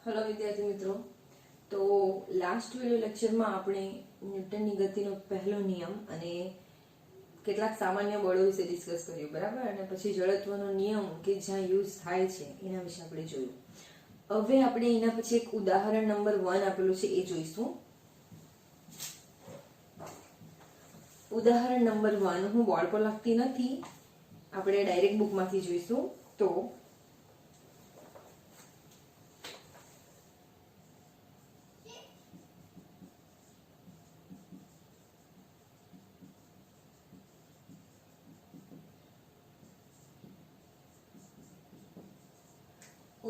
Hello विद्यार्थी मित्रों। तो लास्ट विडियो लेक्चर में આપણે ન્યૂટનની ગતિનો પહેલો નિયમ અને કેટલાક સામાન્ય બળો વિશે ડિસ્કસ કર્યું, બરાબર? અને પછી જડત્વનો નિયમ કે જ્યાં યુઝ થાય છે એના વિશે આપણે જોયું. હવે આપણે એના પછી એક ઉદાહરણ નંબર 1 આપેલું છે એ જોઈશું. ઉદાહરણ નંબર 1 હું બોર્ડ પર લખતી નથી, આપણે ડાયરેક્ટ બુકમાંથી જોઈશું. તો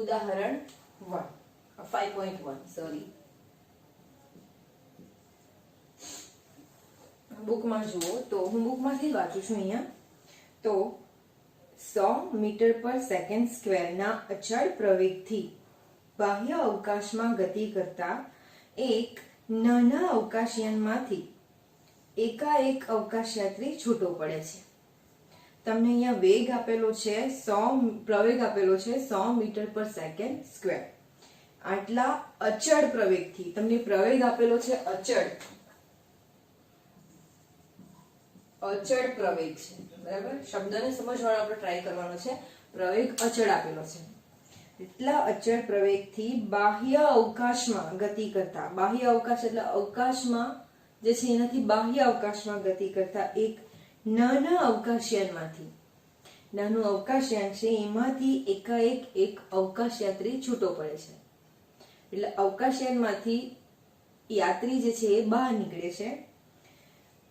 ઉદાહરણ 1 5.1 સોરી, બુકમાં જુઓ તો હું બુકમાંથી જ વાંચું છું અહીંયા. તો 100 મીટર પર સેકન્ડ સ્ક્વેરના અચળ પ્રવેગથી બાહ્ય અવકાશમાં ગતિ કરતા એક નાના અવકાશયાનમાંથી એકાએક અવકાશયાત્રી છૂટો પડે છે. તમને અહીંયા વેગ આપેલો છે 100, પ્રવેગ આપેલો છે 100 મીટર પર સેકન્ડ સ્ક્વેર. આટલા અચળ પ્રવેગથી, તમને પ્રવેગ આપેલો છે અચળ પ્રવેગ છે, બરાબર? શબ્દને સમજવાનો આપણે ટ્રાય કરવાનો છે. પ્રવેગ અચળ આપેલો છે. એટલા અચળ પ્રવેગથી બાહ્ય અવકાશમાં ગતિ કરતા, બાહ્ય અવકાશ એટલે અવકાશમાં જે છે એનાથી બાહ્ય અવકાશમાં ગતિ કરતા એક નાના અવકાશયાનમાંથી, નાનું અવકાશયાન છે એમાંથી એકાએક એક અવકાશયાત્રી છૂટો પડે છે. એટલે અવકાશયાનમાંથી યાત્રી જે છે એ બહાર નીકળે છે.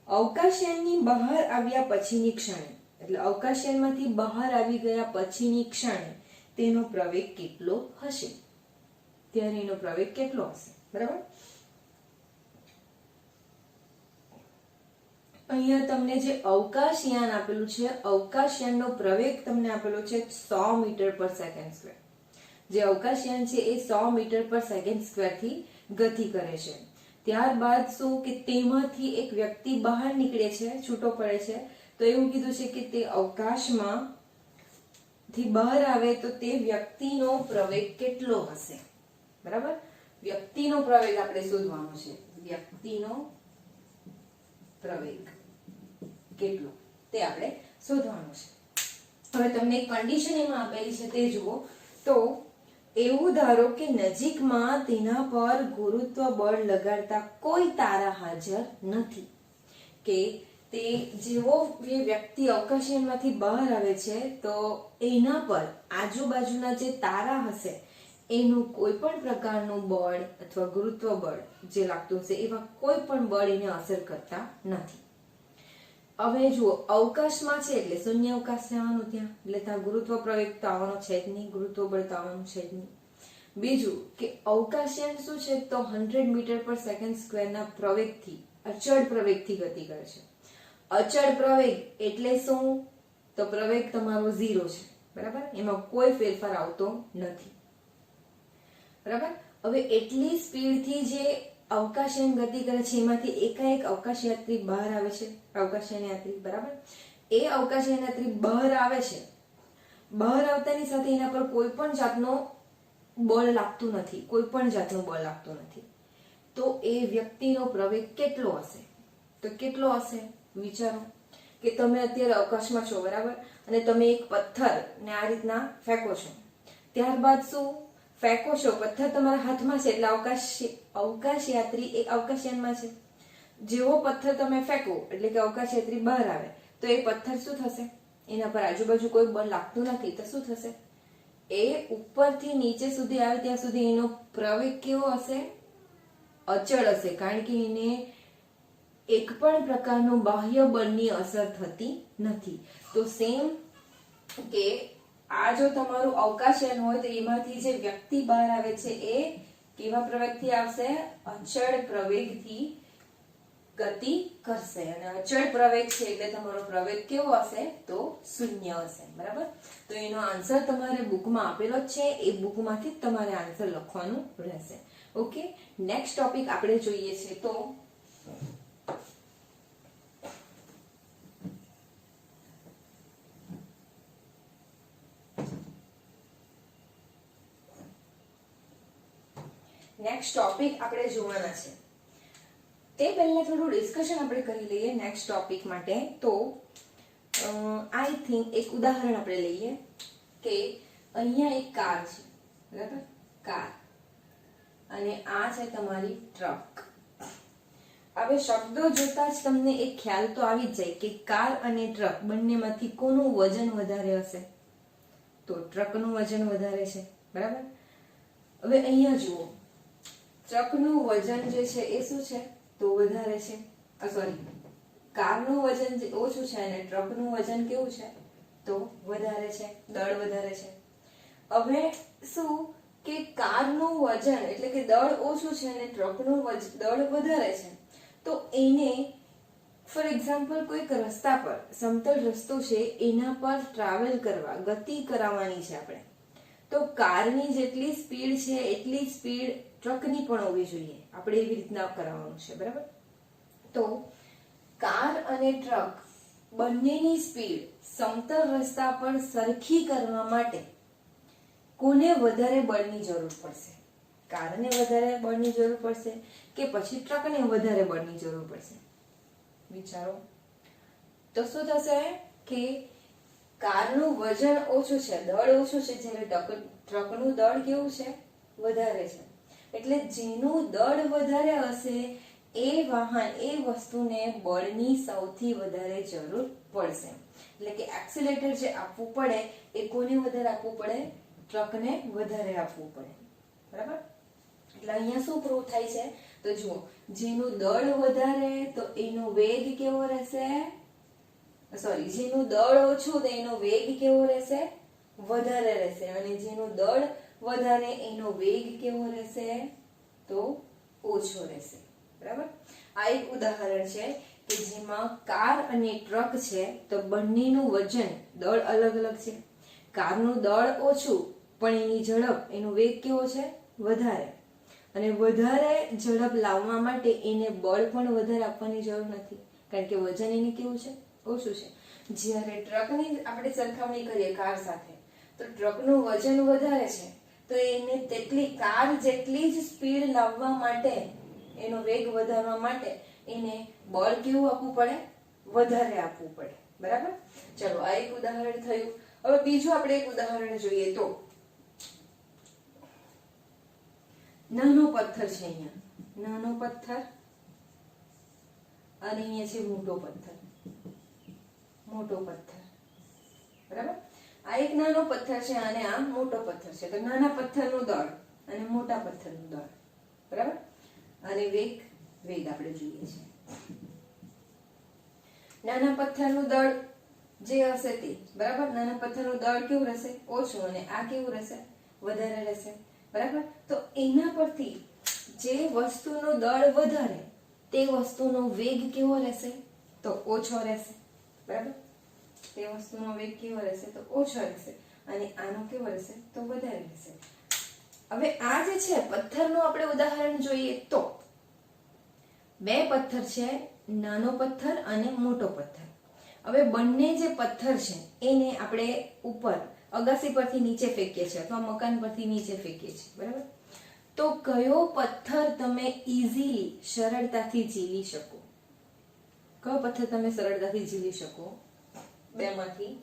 અવકાશયાનની બહાર આવ્યા પછીની ક્ષણે, એટલે અવકાશયાનમાંથી બહાર આવી ગયા પછીની ક્ષણે તેનો પ્રવેગ કેટલો હશે, ત્યારે એનો પ્રવેગ કેટલો હશે, બરાબર? અહીંયા તમને જે અવકાશયાન આપેલું છે, અવકાશયાનનો પ્રવેગ તમને આપેલો છે 100 મીટર પર સેકન્ડ સ્ક્વેર. જે અવકાશયાન છે એ 100 મીટર પર સેકન્ડ સ્ક્વેર થી ગતિ કરે છે. ત્યારબાદ શું કે તેમાંથી એક વ્યક્તિ બહાર નીકળે છે, છૂટો પડે છે. તો એવું કીધું છે કે તે અવકાશમાં થી બહાર આવે તો તે વ્યક્તિનો પ્રવેગ કેટલો હશે, બરાબર? વ્યક્તિનો પ્રવેગ આપણે શોધવાનો છે. વ્યક્તિનો પ્રવેગ કેટલો તે આપણે શોધવાનું છે. હવે તમને એક કન્ડિશન એમાં આપેલી છે તે જુઓ. તો એવું ધારો કે નજીકમાં તેના પર ગુરુત્વ બળ લગાડતા કોઈ તારા હાજર નથી, કે તે જેવો વ્યક્તિ અવકાશયાનમાંથી બહાર આવે છે તો એના પર આજુબાજુના જે તારા હશે એનું કોઈ પણ પ્રકારનું બળ અથવા ગુરુત્વ બળ જે લાગતું હશે એવા કોઈ પણ બળ એને અસર કરતા નથી. હવે જુઓ, અવકાશમાં છે એટલે શૂન્ય અવકાશ રહેવાનું ત્યાં, એટલે ત્યાં ગુરુત્વ પ્રવેગ તો આવવાનો છે જ નહીં, ગુરુત્વ બળ તો આવવાનું છે જ નહીં. બીજું કે અવકાશયાન શું છે તો 100 મીટર પર સેકન્ડ સ્ક્વેરના પ્રવેગથી, અચળ પ્રવેગથી ગતિ કરે છે. અચળ પ્રવેગ એટલે શું? તો પ્રવેગ તમારો 0 છે, બરાબર? એમાં કોઈ ફેરફાર આવતો નથી, બરાબર? હવે એટલી સ્પીડથી જે અવકાશયાન ગતિ કરે છે એમાંથી એકાએક અવકાશયાત્રી બહાર આવે છે, અવકાશયાન યાત્રી, બરાબર? એ અવકાશયાન યાત્રી બહાર આવે છે. બહાર આવતાની સાથે એના પર કોઈ પણ જાતનો બળ લાગતું નથી, કોઈ પણ જાતનું બળ લાગતું નથી. તો એ વ્યક્તિનો પ્રવેગ કેટલો હશે? તો કેટલો હશે વિચારો. કે તમે અત્યારે અવકાશમાં છો, બરાબર? અને તમે એક પથ્થરને આ રીતના ફેંકો છો. ત્યારબાદ શું ફેંકો છો, પથ્થર તમારા હાથમાં છે એટલે અવકાશયાત્રી એક અવકાશયાનમાં છે. જેવો પથ્થર તમે ફેંકો એટલે કે અવકાશયાત્રી બહાર આવે તો એ પથ્થર શું થશે? એના પર આજુબાજુ કોઈ બળ લાગતું નથી તો શું થશે? એ ઉપરથી નીચે સુધી આવે ત્યાં સુધી એનો પ્રવેગ કેવો હશે? અચળ હશે, કારણ કે એને એક પણ પ્રકારનું બાહ્ય બળની અસર થતી નથી. તો સેમ કે આ જો તમારું અવકાશયાન હોય તો એમાંથી જે વ્યક્તિ બહાર આવે છે એ કેવા પ્રવેગથી આવશે? અચળ પ્રવેગથી ગતિ કરશે. અને અચળ પ્રવેગ છે એટલે તમારો પ્રવેગ કેવો હશે? તો શૂન્ય હશે, બરાબર? તો એનો આન્સર તમારે બુકમાં આપેલો જ છે, એ બુકમાંથી જ તમારે આન્સર લખવાનું રહેશે. ઓકે, નેક્સ્ટ ટોપિક આપણે જોઈએ છે તો નેક્સ્ટ ટોપિક આપણે જોવાના છે. તે પહેલા થોડું ડિસ્કશન આપણે કરી લઈએ નેક્સ્ટ ટોપિક માટે. તો આઈ થિંક એક ઉદાહરણ આપણે લઈએ કે અહીંયા એક કાર છે, બરાબર, કાર, અને આ છે તમારી ટ્રક. હવે શબ્દો જોતા જ તમને એક ખ્યાલ તો આવી જ જાય કે કાર અને ટ્રક બંનેમાંથી કોનું વજન વધારે હશે? તો ટ્રકનું વજન વધારે છે, બરાબર. હવે અહીંયા જુઓ, ટ્રકનું વજન જે છે એ શું છે? તો વધારે છે. સોરી, કારનું વજન ઓછું છે અને ટ્રકનું વજન કેવું છે? તો વધારે છે, દળ વધારે છે. હવે શું કે કારનું વજન એટલે કે દળ ઓછું છે અને ટ્રકનું દળ વધારે છે, તો એને ફોર એક્ઝામ્પલ કોઈક રસ્તા પર, સમતલ રસ્તો છે એના પર ટ્રાવેલ કરવા, ગતિ કરાવવાની છે આપણે, તો કારની જેટલી સ્પીડ છે એટલી સ્પીડ ટ્રકની પણ હોવી જોઈએ. આપણે એવી રીતના કરાવવાનું છે, બરાબર. તો કાર અને ટ્રક બંનેની સ્પીડ સમતલ રસ્તા પર સરખી કરવા માટે કોને વધારે બળની જરૂર પડશે? કારને વધારે બળની જરૂર પડશે કે પછી ટ્રકને વધારે બળની જરૂર પડશે? વિચારો. તો શું થશે કે કારનું વજન ઓછું છે, દળ ઓછું છે, જ્યારે ટ્રકનું દળ કેવું છે? વધારે છે. એટલે જેનું દળ વધારે હશે એ વાહન, એ વસ્તુને બળની સૌથી વધારે જરૂર પડશે. એટલે કે એક્સિલેટર જે આપવું પડે એ કોને વધારે આપવું પડે? ટ્રકને વધારે આપવું પડે, બરાબર. એટલે અહીંયા શું પ્રૂવ થાય છે? તો જુઓ, જેનું દળ વધારે તો એનો વેગ કેવો રહેશે? સોરી, જેનું દળ ઓછું તો એનો વેગ કેવો રહેશે? વધારે રહેશે. અને જેનું દળ વધારે એનો વેગ કેવો રહેશે? તો ઓછો રહેશે, બરાબર. આ એક ઉદાહરણ છે કે જેમાં કાર અને ટ્રક છે તો બંનેનું વજન, દળ અલગ અલગ છે. કારનું દળ ઓછું પણ એની ઝડપ, એનો વેગ કેવો છે? વધારે. અને વધારે ઝડપ લાવવા માટે એને બળ પણ વધારે આપવાની જરૂર નથી, કારણ કે વજન એને કેવું છે? ઓછું છે. જ્યારે ટ્રકની આપણે સરખામણી કરીએ કાર સાથે, તો ટ્રકનું વજન વધારે છે, તો એને તેટલી, કાર જેટલી જ સ્પીડ લાવવા માટે, એનો વેગ વધારવા માટે એને બળ કેવું આપવું પડે? વધારે આપવું પડે, બરાબર. ચલો, આ એક ઉદાહરણ થયું. હવે બીજું આપણે એક ઉદાહરણ જોઈએ. તો નાનો પથ્થર છે, અહીંયા નાનો પથ્થર અને અહીંયા છે મોટો પથ્થર, મોટો પથ્થર, બરાબર. આ એક નાનો પથ્થર છે અને આ મોટો પથ્થર છે. તો નાના પથ્થરનું દળ અને મોટા પથ્થરનું દળ, બરાબર. અને વેગ આપણે જોઈએ છે. નાના પથ્થરનું દળ જે હશે તે, બરાબર, નાના પથ્થરનું દળ કેવું રહેશે? ઓછું. અને આ કેવું રહેશે? વધારે રહેશે, બરાબર. તો એના પરથી જે વસ્તુનું દળ વધારે તે વસ્તુનો વેગ કેવો રહેશે? તો ઓછો રહેશે, બરાબર. તે વસ્તુનો વેગ કેવો રહેશે? તો ઓછો રહેશે. અને આનો કેવો રહેશે? તો વધારે રહેશે. હવે આ જે છે પથ્થરનું આપણે ઉદાહરણ જોઈએ તો બે પથ્થર છે, નાનો પથ્થર અને મોટો પથ્થર. હવે બંને જે પથ્થર છે એને આપણે ઉપર અગાસી પરથી નીચે ફેંકીએ છીએ અથવા મકાન પરથી નીચે ફેંકીએ છીએ, બરાબર. તો કયો પથ્થર તમે ઈઝીલી, સરળતાથી ઝીલી શકો? કયો પથ્થર તમે સરળતાથી ઝીલી શકો? બેમાંથી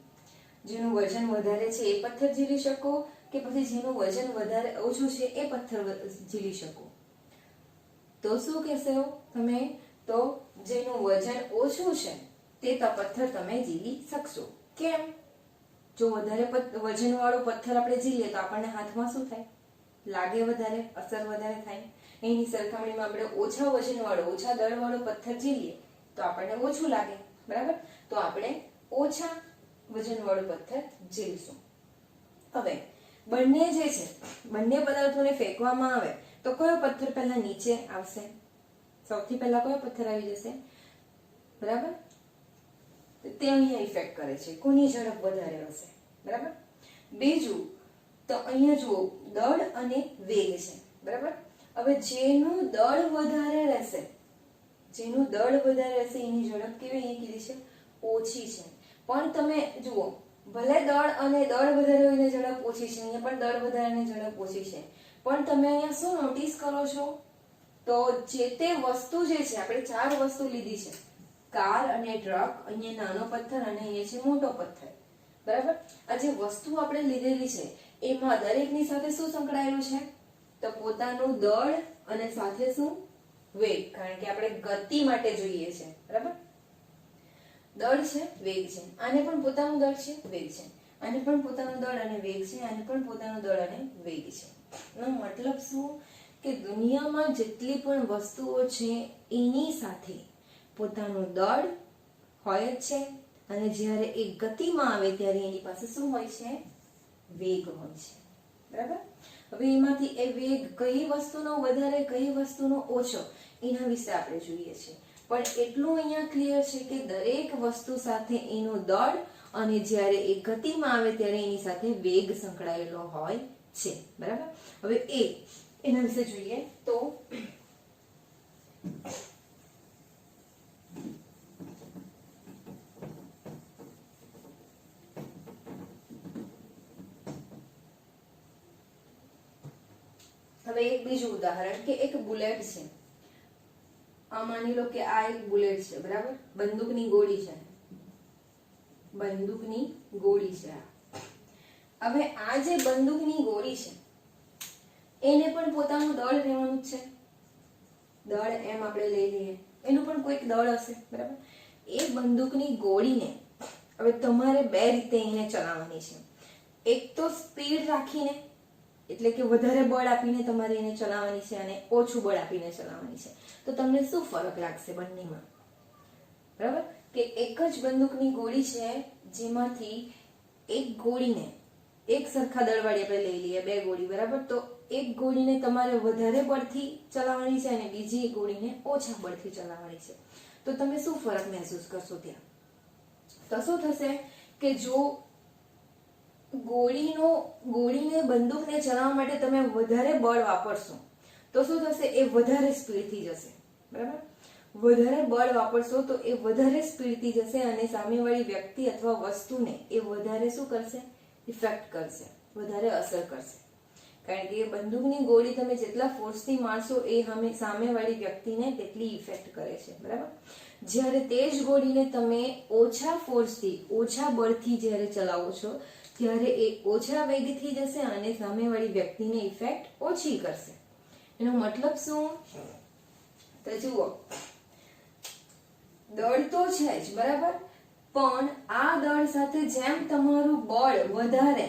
જેનું વજન વધારે છે એ પથ્થર ઝીલી શકો કે પછી જેનું વજન વધારે ઓછું છે એ પથ્થર ઝીલી શકો? તો શું કહેશો તમે? તો જેનું વજન ઓછું છે તે પથ્થર તમે ઝીલી શકશો. કેમ? જો વધારે વજન વાળો પથ્થર આપણે ઝીલીએ તો આપણને હાથમાં શું થાય? લાગે વધારે, અસર વધારે થાય. એની સરખામણીમાં આપણે ઓછા વજન વાળો, ઓછા દળ વાળો પથ્થર ઝીલીએ તો આપણને ઓછું લાગે, બરાબર. તો આપણે ઓછા વજન વાળો પથ્થર ઝીલશું. હવે બંને જે છે, બંને પદાર્થોને ફેંકવામાં આવે તો કયો પથ્થર પહેલા નીચે આવશે? સૌથી પહેલા કયો પથ્થર આવી જશે? બરાબર. તે અહીંયા ઇફેક્ટ કરે છે, કોની ઝડપ વધારે હશે, બરાબર. બીજું તો અહીંયા જુઓ, દળ અને વેગ છે, બરાબર. હવે જેનું દળ વધારે રહેશે, જેનું દળ વધારે રહેશે એની ઝડપ કેવી અહીંયા કીધી છે? ઓછી છે. પણ તમે જુઓ, ભલે દળ અને દળ વધારે હોય ને ઝડપ ઓછી છે, અહીંયા પણ દળ વધારે ને ઝડપ ઓછી છે, પણ તમે અહીંયા શું નોટિસ કરો છો, તો જે તે વસ્તુ જે છે, આપણે 4 વસ્તુ લીધી છે, કાર અને ટ્રક, અહીંયા નાનો પથ્થર અને અહીંયા છે મોટો પથ્થર, બરાબર. આ જે વસ્તુ આપણે લીધેલી છે એમાં દરેકની સાથે શું સંકળાયેલું છે, તો પોતાનું દળ અને સાથે શું, વેગ, કારણ કે આપણે ગતિ માટે જોઈએ છે, બરાબર. દળ છે, વેગ છે, આને પણ પોતાનું દળ છે, વેગ છે, આને પણ પોતાનું દળ અને વેગ છે, આને પણ પોતાનું દળ અને વેગ છે. એનો મતલબ શું કે દુનિયામાં જેટલી પણ વસ્તુઓ છે એની સાથે પોતાનું દળ હોય જ છે, અને જ્યારે એ ગતિમાં આવે ત્યારે એની પાસે શું હોય છે, વેગ હોય છે, બરાબર. હવે એમાંથી એ વેગ કઈ વસ્તુનો વધારે કઈ વસ્તુનો ઓછો એના વિશે આપણે જોઈએ છીએ, પણ એટલું અહીંયા ક્લિયર છે કે દરેક વસ્તુ સાથે એનું દળ અને જ્યારે એ ગતિમાં આવે ત્યારે એની સાથે વેગ સંકળાયેલો હોય છે, બરાબર. હવે એના વિશે જોઈએ તો હવે એક બીજું ઉદાહરણ કે એક બુલેટ છે. આ માની લો કે આ એક બુલેટ છે, બરાબર. બંદૂકની ગોળી છે, બંદૂકની ગોળી છે. હવે આ જે બંદૂકની ગોળી છે એને પણ પોતાનું દળ રહેવાનું છે, દળ એમ આપણે લઈ લઈએ, એનું પણ કોઈક દળ હશે, બરાબર. એ બંદૂકની ગોળીને હવે તમારે બે રીતે એને ચલાવવાની છે. એક તો સ્પીડ રાખીને, એટલે કે વધારે બળ આપીને તમારે એને ચલાવવાની છે, અને ઓછું બળ આપીને ચલાવવાની છે. તો તમને શું ફરક લાગશે બંનેમાં, બરાબર. કે એક જ બંદૂકની ગોળી છે જેમાંથી એક ગોળીને એક સરખા દળવાળી આપણે લઈ લઈએ, બે ગોળી, બરાબર. તો એક ગોળીને તમારે વધારે બળથી ચલાવવાની છે અને બીજી ગોળીને ઓછા બળથી ચલાવવાની છે. તો તમે શું ફરક મહેસૂસ કરશો ત્યાં? તો શું થશે કે જો ગોળીને બંદૂકને ચલાવવા માટે તમે વધારે બળ વાપરશો તો શું થશે, એ વધારે સ્પીડથી જશે, બરાબર. વધારે બળ વાપરશો તો એ વધારે સ્પીડથી જશે અને સામેવાળી વ્યક્તિ અથવા વસ્તુને એ વધારે શું કરશે, ઇફેક્ટ કરશે, વધારે અસર કરશે. કારણ કે બંદૂકની ગોળી તમે જેટલા ફોર્સથી મારશો એ સામેવાળી વ્યક્તિને તેટલી ઇફેક્ટ કરે છે, બરાબર. જ્યારે તે જ ગોળીને તમે ઓછા ફોર્સથી, ઓછા બળથી જ્યારે ચલાવો છો ત્યારે એ ઓછા વેગથી જશે અને સામેવાળી વ્યક્તિને ઇફેક્ટ ઓછી કરશે. એનો મતલબ શું? તો જુઓ, દળ તો છે જ, બરાબર, પણ આ દળ સાથે જેમ તમારું બળ વધારે,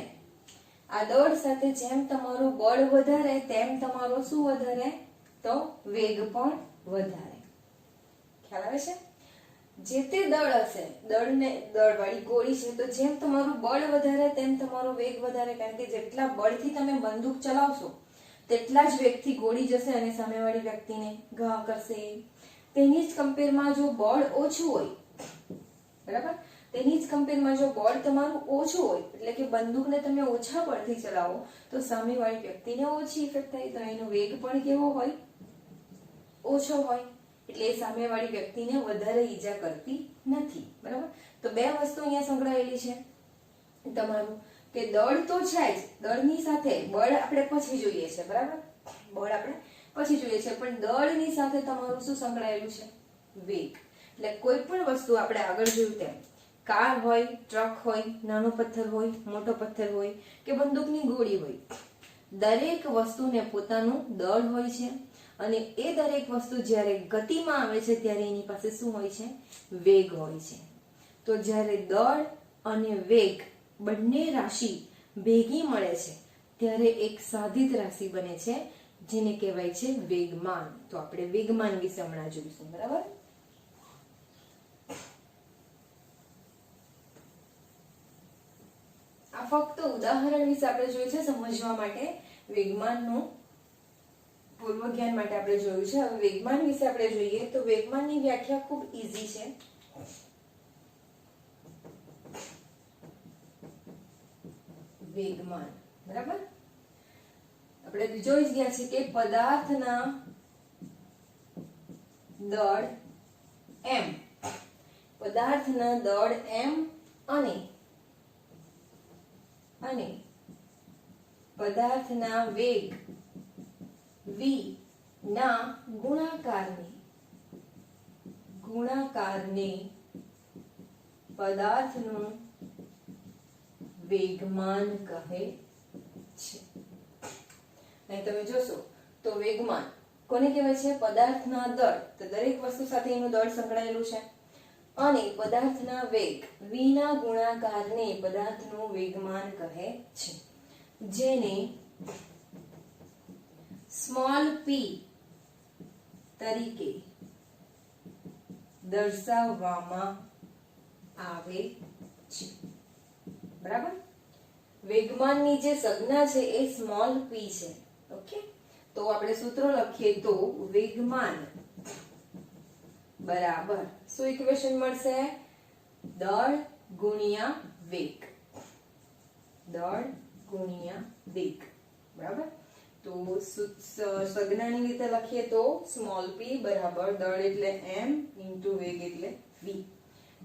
આ દળ સાથે જેમ તમારું બળ વધારે તેમ તમારો શું વધારે, તો વેગ પણ વધારે. ખ્યાલ આવે છે? જે તે દળ હશે, દળવાળી ગોળી છે, તો જેમ તમારું બળ વધારે તેમ તમારો વેગ વધારે, કારણ કે જેટલા બળથી તમે બંદૂક ચલાવશો તેટલા જ વેગથી ગોળી જશે અને સામેવાળી વ્યક્તિને ઘા કરશે. તેની જ કમ્પેરમાં જો બળ ઓછું હોય, બરાબર, તેની જ કમ્પેરમાં જો બળ તમારું ઓછું હોય, એટલે કે બંદૂકને તમે ઓછા બળથી ચલાવો તો સામેવાળી વ્યક્તિને ઓછી ઇફેક્ટ થાય, તો એનો વેગ પણ કેવો હોય, ઓછો હોય, એટલે સામેવાળી વ્યક્તિને વધારે ઈજા કરતી નથી, બરાબર. તો બે વસ્તુ અહીંયા સંકળાયેલી છે તમારું, કે દળ તો છે જ, દળની સાથે બળ આપણે પછી જોઈએ છે, બરાબર, બળ આપણે પછી જોઈએ છે, પણ દળની સાથે તમારું શું સંકળાયેલું છે, વેગ. એટલે કોઈ પણ વસ્તુ આપણે આગળ જોયું તેમ, કાર હોય, ટ્રક હોય, નાનો પથ્થર હોય, મોટો પથ્થર હોય કે બંદૂકની ગોળી હોય, દરેક વસ્તુને પોતાનું દળ હોય છે અને એ દરેક વસ્તુ જ્યારે ગતિમાં આવે છે ત્યારે એની પાસે શું હોય છે, વેગ હોય છે. તો જ્યારે દળ અને વેગ બંને રાશિ ભેગી મળે છે ત્યારે એક સાધિત રાશિ બને છે જેને કહેવાય છે વેગમાન. તો આપણે વેગમાન વિશે હમણાં જોઈશું, બરાબર. આ ફક્ત ઉદાહરણ વિશે આપણે જોયું છે સમજવા માટે, વેગમાનનું પૂર્વ જ્ઞાન માટે આપણે જોયું છે. હવે વેગમાન વિશે આપણે જોઈએ તો વેગમાનની વ્યાખ્યા ખૂબ ઈઝી છે. વેગમાન, બરાબર, આપણે જોઈ ગયા છે કે પદાર્થના દળ m, પદાર્થના દળ m અને પદાર્થના વેગ v ના ગુણાકારને પદાર્થનું વેગમાન કહે છે. અહીં તમે જોશો તો વેગમાન કોને કહેવાય છે? પદાર્થના દળ. તો દરેક વસ્તુ સાથે એનું દળ સંકળાયેલું છે. અને પદાર્થના વેગ v ના ગુણાકારને પદાર્થનું વેગમાન કહે છે, જેને સ્મોલ p તરીકે દર્શાવવામાં આવે છે. બરાબર? વેગમાનની જે સંજ્ઞા છે એ સ્મોલ p છે. ઓકે, તો આપણે સૂત્રો લખીએ તો વેગમાન બરાબર શું ઇક્વેશન મળશે? દળ ગુણ્યા વેગ. દળ ગુણ્યા વેગ. બરાબર? તો સંજ્ઞાની રીતે લખીએ તો સ્મોલ p બરાબર દળ એટલે m ઇન્ટુ વેગ એટલે v.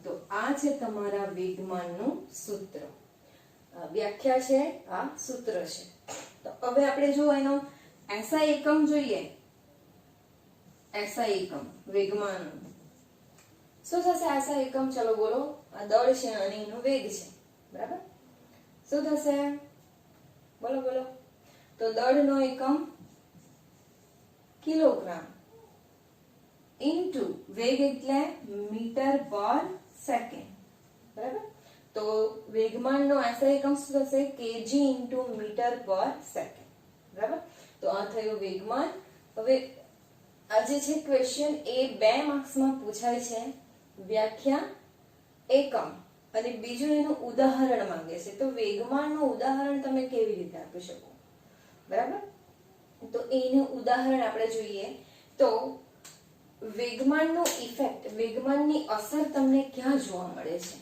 તો આ છે તમારા વેગમાનનું સૂત્ર. વ્યાખ્યા છે, આ સૂત્ર છે. તો હવે આપણે જો એનો SI એકમ જોઈએ. SI એકમ વેગમાન શું થશે? SI એકમ ચલો બોલો. આ દળ છે અને એનો વેગ છે. બરાબર? શું થશે? બોલો બોલો. તો દળનો એકમ કિલોગ્રામ ઇન્ટુ વેગ એટલે મીટર પર સેકન્ડ. બરાબર? તો વેગમાનનો SI એકમ શું થશે? kg ઇન્ટુ મીટર પર સેકન્ડ. બરાબર? તો આ થયું વેગમાન. હવે આ જે છે ક્વેશ્ચન એ 2 માર્ક્સમાં પૂછાય છે. વ્યાખ્યા, એકમ અને બીજું એનું ઉદાહરણ માંગે છે. તો વેગમાનનું ઉદાહરણ તમે કેવી રીતે આપી શકો? બરાબર? તો એનું ઉદાહરણ આપણે જોઈએ તો વેગમાનનો ઇફેક્ટ, વેગમાનની અસર તમને ક્યાં જોવા મળે છે?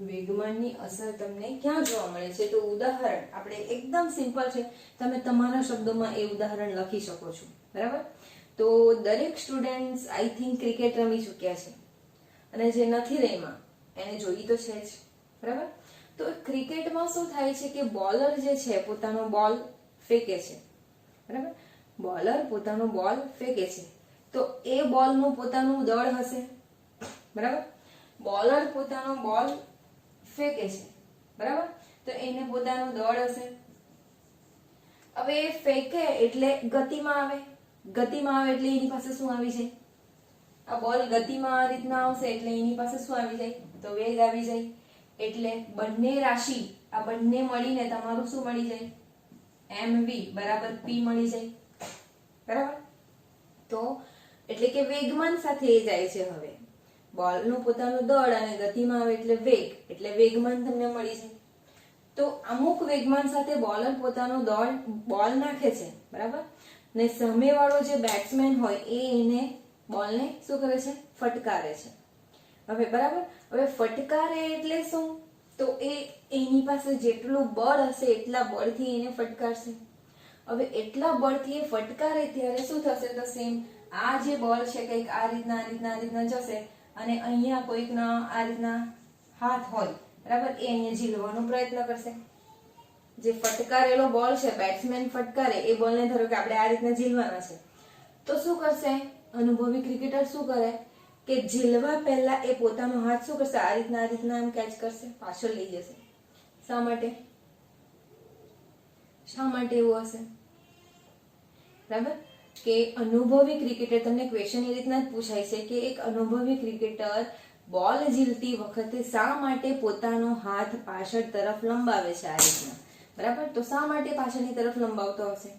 વેગમાનની અસર તમને ક્યાં જોવા મળે છે? તો ઉદાહરણ આપણે એકદમ સિમ્પલ છે. તમે તમારા શબ્દોમાં એ ઉદાહરણ લખી શકો છો. બરાબર? તો દરેક સ્ટુડન્ટ્સ આઈ થિંક ક્રિકેટ રમી ચૂક્યા છે અને જે નથી રમ્યા એને જોઈ તો છે જ. બરાબર? તો ક્રિકેટમાં શું થાય છે કે બોલર જે છે પોતાનો બોલ ફેંકે છે. બરાબર? બોલર પોતાનો બોલ ફેંકે છે તો એ બોલનું પોતાનું દળ હશે. બરાબર? બોલર પોતાનો બોલ ફેંકે છે. બરાબર? તો એને પોતાનું દળ હશે. હવે એ ફેંકે એટલે ગતિમાં આવે. ગતિમાં આવે એટલે એની પાસે શું આવી જાય? આ બોલ ગતિમાં આ રીતના આવશે એટલે એની પાસે શું આવી જાય? તો વેગ આવી જાય. એટલે બંને રાશિ આ બંને મળીને તમારું શું મળી જાય? mv બરાબર p મળી જાય. બરાબર? તો એટલે કે વેગમાન સાથે એ જાય છે. હવે બોલનું પોતાનું દળ અને ગતિમાં આવે એટલે વેગ, એટલે વેગમાન તમને મળી જાય. તો અમુક વેગમાન સાથે બોલર પોતાનું દળ બોલ નાખે છે. બરાબર? ને સામેવાળો જે બેટ્સમેન હોય એ એને બોલને શું કરે છે? ફટકારે છે. હવે બરાબર? હવે ફટકારે એટલે શું? તો એ એની પાસે જેટલું બળ હશે એટલા બળથી એને ફટકારશે. હવે એટલા બળથી એ ફટકારે ત્યારે શું થશે? તો સેમ આ જે બોલ છે કંઈક આ રીતના જશે અને અહીંયા કોઈકના આ રીતના હાથ હોય. બરાબર? એ અહીંયા ઝીલવાનો પ્રયત્ન કરશે. જે ફટકારેલો બોલ છે, બેટ્સમેન ફટકારે એ બોલને ધારો કે આપણે આ રીતના ઝીલવાના છે તો શું કરશે? અનુભવી ક્રિકેટર શું કરે કે ઝીલવા પહેલા એ પોતાનો હાથ શું કરશે? આ રીતના એમ કેચ કરશે, પાછળ લઈ જશે. શા માટે? શા માટે એવું હશે? બરાબર? કે અનુભવી ક્રિકેટર, તમને ક્વેશ્ચન એ રીતના જ પૂછાય છે કે એક અનુભવી ક્રિકેટર બોલ ઝીલતી વખતે શા માટે પોતાનો હાથ પાછળ તરફ લંબાવે છે આ રીતના? બરાબર? તો શા માટે પાછળની તરફ લંબાવતો હશે?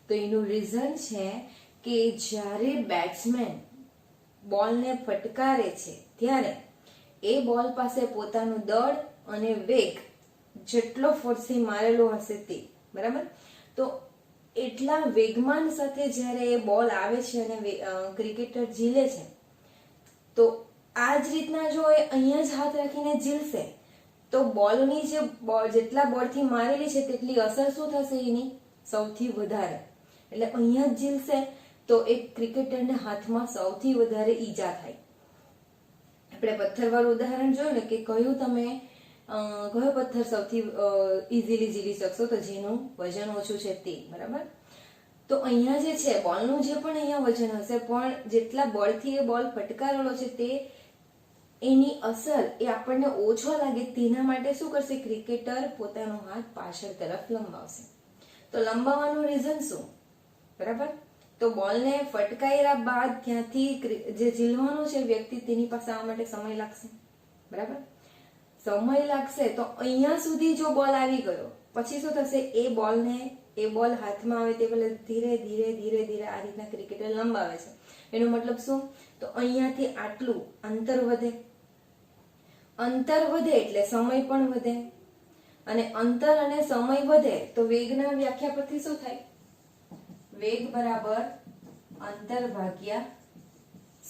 તો એનું રીઝન છે કે જ્યારે બેટ્સમેન બોલને ફટકારે છે ત્યારે એ બોલ પાસે પોતાનું દળ અને વેગ જેટલો ફોર્સથી મારેલો હશે તે. બરાબર? તો એટલા વેગમાન સાથે જ્યારે એ બોલ આવે છે અને ક્રિકેટર ઝીલે છે તો આ જ રીતના જો એ અહીંયા જ હાથ રાખીને ઝીલશે તો બોલની જે જેટલા બળથી મારેલી છે તેટલી અસર શું થશે એની? સૌથી વધારે. એટલે અહીંયા જ ઝીલશે તો એક ક્રિકેટરને હાથમાં સૌથી વધારે ઈજા થાય. આપણે પથ્થરવાળું ઉદાહરણ જોયું ને કે કયો પથ્થર સૌથી ઇઝીલી ઝીલી શકશો? તો જેનું વજન ઓછું છે તે. બરાબર? તો અહીંયા જે છે બોલનું જે પણ અહીંયા વજન હશે, પણ જેટલા બળથી એ બોલ ફટકારેલો છે તે એની અસર એ આપણને ઓછો લાગે તેના માટે શું કરશે? ક્રિકેટર પોતાનો હાથ પાછળ તરફ લંબાવશે. તો લંબાવવાનું રીઝન શું? બરાબર, તો બોલને ફટકાર્યા બાદ ત્યાંથી જે ઝીલવાનો છે વ્યક્તિ, તેની પાસે આવવા માટે સમય લાગશે. બરાબર, સમય લાગશે તો અહીંયા સુધી જો બોલ આવી ગયો પછી શું થશે? એ બોલ હાથમાં આવે તે પહેલા ધીરે ધીરે ધીરે ધીરે આ રીતના ક્રિકેટર લંબાવે છે. એનો મતલબ શું? તો અહીંયાથી આટલું અંતર વધે. અંતર વધે એટલે સમય પણ વધે, અને અંતર અને સમય વધે તો વેગના વ્યાખ્યા પરથી શું થાય? વેગ બરાબર અંતર ભાગ્યા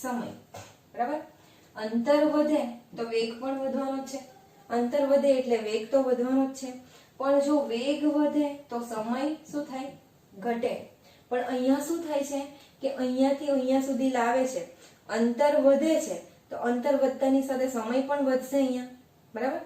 સમય. બરાબર, અંતર વધે તો વેગ પણ વધવાનો જ છે. અંતર વધે એટલે વેગ તો વધવાનો જ છે. પણ જો વેગ વધે તો સમય શું થાય? ઘટે. પણ અહીંયા શું થાય છે કે અહીંયાથી અહીંયા સુધી લાવે છે, અંતર વધે છે તો અંતર વધતાની સાથે સમય પણ વધશે અહીંયા. બરાબર,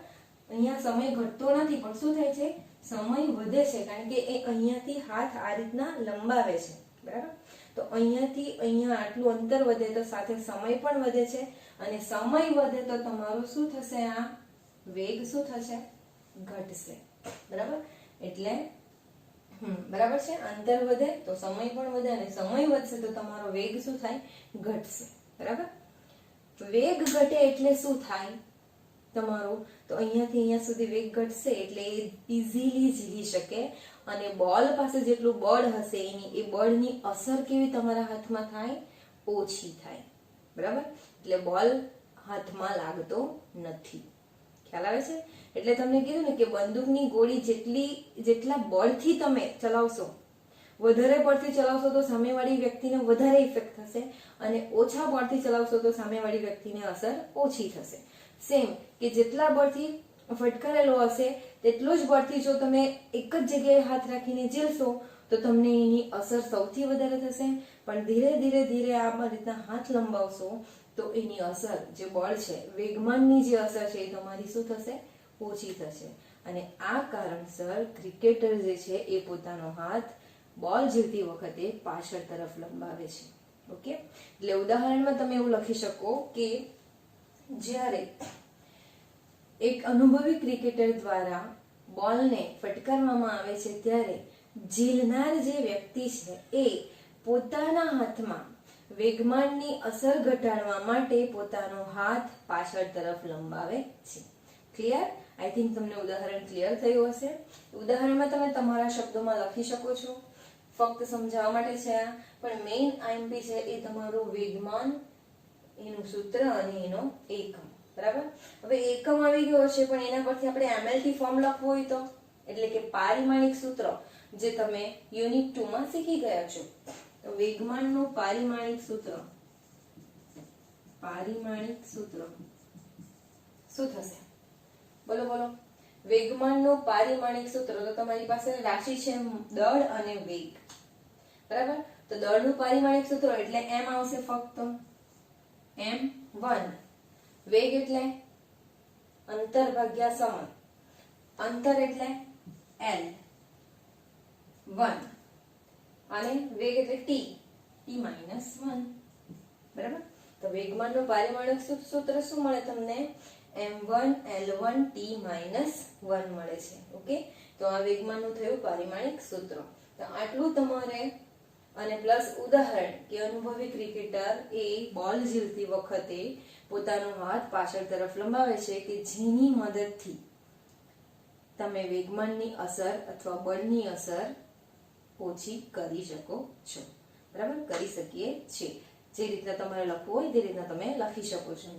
અહીંયા સમય ઘટતો નથી પણ શું થાય છે? સમય વધે છે, કારણ કે એ અહીંયાથી હાથ આ રીતના લંબાવે છે. બરાબર, તો અહીંયાથી અહીંયા આટલું અંતર વધે તો સાથે સમય પણ વધે છે, અને સમય વધે તો તમારું શું થશે? આ વેગ શું થશે? ઘટશે. બરાબર, એટલે બરાબર છે, અંતર વધે તો સમય પણ વધે, અને સમય વધશે તો તમારો વેગ શું થાય? ઘટશે. બરાબર, વેગ ઘટે એટલે શું થાય તમારું? તો અહીંયાથી અહીંયા સુધી વેગ ઘટશે એટલે એ ઇઝીલી ઝીલી શકે, અને બોલ પાસે જેટલું બળ હશે એ બળની અસર કેવી તમારા હાથમાં થાય? ઓછી થાય. બરાબર, એટલે બોલ હાથમાં લાગતો નથી. ખ્યાલ આવે છે? એટલે તમને કીધું ને કે બંદૂકની ગોળી જેટલા બળથી તમે ચલાવશો, વધારે બળથી ચલાવશો તો સામેવાળી વ્યક્તિને વધારે ઇફેક્ટ થશે, અને ઓછા બળથી ચલાવશો તો સામેવાળી વ્યક્તિને અસર ઓછી થશે. સેમ કે જેટલા બળથી ફટકારેલો હશે તેટલો જ બળથી જો તમે એક જ જગ્યાએ હાથ રાખીને ઝીલશો તો તમને એની અસર સૌથી વધારે થશે. પણ ધીરે ધીરે ધીરે આ રીતના હાથ લંબાવશો તો એની અસર જે બળ છે, વેગમાનની જે અસર છે એ તમારી શું થશે? ઓછી થશે. અને આ કારણસર ક્રિકેટર જે છે એ પોતાનો હાથ બોલ ઝીલતી વખતે પાછળ તરફ લંબાવે છે. ઓકે, એટલે ઉદાહરણમાં તમે એવું લખી શકો કે જ્યારે એક અનુભવી ક્રિકેટર દ્વારા બોલને ફટકારવામાં આવે છે ત્યારે ઝીલનાર જે વ્યક્તિ છે એ પોતાના હાથમાં વેગમાનની અસર ઘટાડવા માટે પોતાનો હાથ પાછળ તરફ લંબાવે છે. ક્લિયર? આઈ થિંક તમને ઉદાહરણ ક્લિયર થયું હશે. ઉદાહરણમાં તમે તમારા શબ્દોમાં લખી શકો છો, ફક્ત સમજાવવા માટે છે આ, પણ મેઇન આઈએમપી છે એ તમારું વેગમાન, એનું સૂત્ર અને એનો એકમ. બરાબર, હવે એકમ આવી ગયો છે પણ એના પરથી આપણે એમએલટી ફોર્મ લખવું હોય તો, એટલે કે પારિમાણિક સૂત્ર જે તમે યુનિટ 2 માં શીખી ગયા છો. તો વેગમાનનું પારિમાણિક સૂત્ર શું થશે? બોલો બોલો. વેગમાનનું પારિમાણિક સૂત્ર, તો તમારી પાસે રાશિ છે દળ અને વેગ. બરાબર, તો દળનું પારિમાણિક સૂત્ર એટલે m આવશે, ફક્ત m1. વેગ એટલે અંતર ભાગ્યા સમય, અંતર એટલે l1, અને વેગ એટલે t -1. બરાબર, તો વેગમાનનું પારિમાણિક સૂત્ર શું મળે તમને? m1 l1 t -1 મળે છે. ઓકે, તો આ વેગમાનનું થયું પારિમાણિક સૂત્ર. તો આટલું તમારે, અને પ્લસ ઉદાહરણ કે અનુભવી ક્રિકેટર એ બોલ ઝીલતી વખતે પોતાનો હાથ પાછળ તરફ લંબાવે છે કે જેની મદદથી તમે વેગમાનની અસર અથવા બળની અસર ઓછી કરી શકો છો. બરાબર, કરી શકીએ છીએ. જે રીતના તમારે લખવું હોય તે રીતના તમે લખી શકો છો.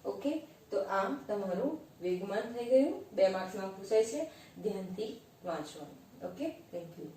ઓકે, તો આમ તમારું વેગમાન થઈ ગયું. 2 માર્ક્સમાં પૂછાય છે, ધ્યાનથી વાંચવાનું. Okay, thank you.